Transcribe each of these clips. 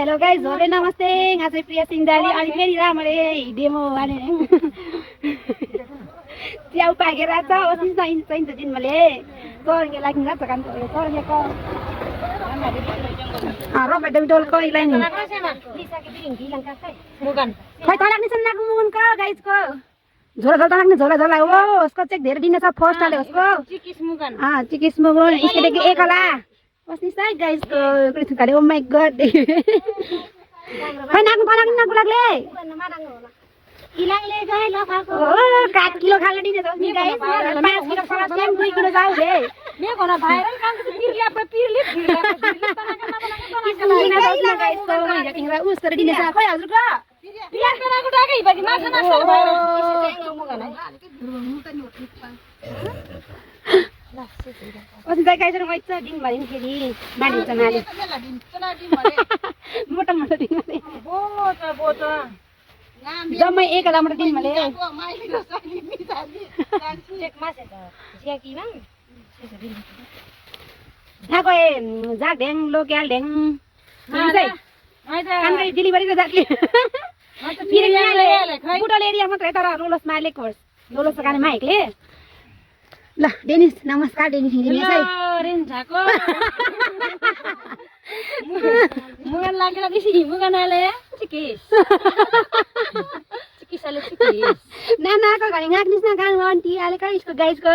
Hello guys झोले नमस्ते यहाँ चाहिँ प्रिया सिंहदाली अनि फेरि रामले डेमो हाने च्याउ पाकेर छ ओसिस चाहिन्छ दिनमले चर्गे लाग्न छ काम चर्गेको रोबर्ट डोलको इलाइन मुगन खै त लाग्ने छन् मुगन का गाइस को झोला लाग्ने झोला हो उसको चेक धेरै दिन छ फर्स्ट हाले उसको चिकिस मुगन चिकिस मुगन इसके एकला What's this side, guys? Oh my God! Kau nak lagi? Hilang le guys, lo aku. Oh, 4 kilo khala di guys. 5 kilo khala 2 kilo jauh deh. Dia kena viral kan pirli apa pirli. Hilang guys, kalau nggak tinggal usir di desa. Kau ya juga? Biar kan aku dah kayak bagi makan asal viral. What's that guys? Ano kayo din ba din kini? Bali tanali. Moto din mali. Boto. Jamai ek ala moto din mali. Check mas ito. Siya kinang. Thako jak deng local deng. Sai. Kan kai delivery ko jakli. Phiri le. Budal area ma tara rolos ma lekors. Rolos ka ma ekle. ल Danish नमस्कार Danish हिँड्ने है rain झाको Mugen लागेर दिसी मुगनाले चिकिस चिकिसले चिकिस नानाको घरि गाग्निस न गाङ aunty आले का इसको गाइसको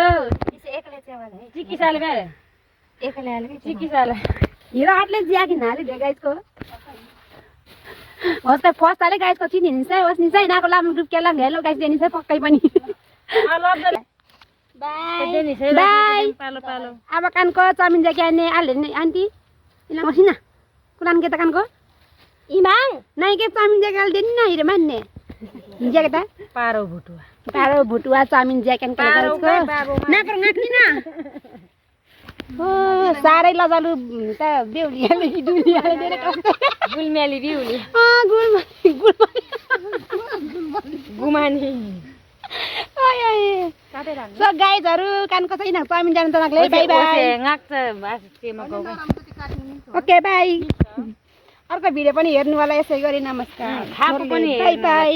इसे एकले चेवाले है चिकिसले बेरे एकले आले चिकिसले हिरो हाटले ज्याकी नाले दे गाइसको होस् त फर्स्ट आले गाइसको चिनिन्छ होस् नि चाहिँ नाको लाम ग्रुप केला हेलो गाइस डेनिस है पक्कै पनि Bye. Bye. Palo. Abakan ko chamin jakiane alen auntie. Ilang osina. Kulan kita kan ko? Imang. Nai ke chamin jakal den na ire manne. Jakata? Paro butua chamin jakan ko. Na kar ngakni na. Oh, sarai lajalu ta beuliale duliale dere kasta. Gulmeli beuli. Gumani. So guys, kan ko छैन chowmein जानु त नाक्ले bye bye ngaक्छ बास केमा गौ okay bye अर्को video पनि हेर्नु होला यसै गरी नमस्कार बाइ बाइ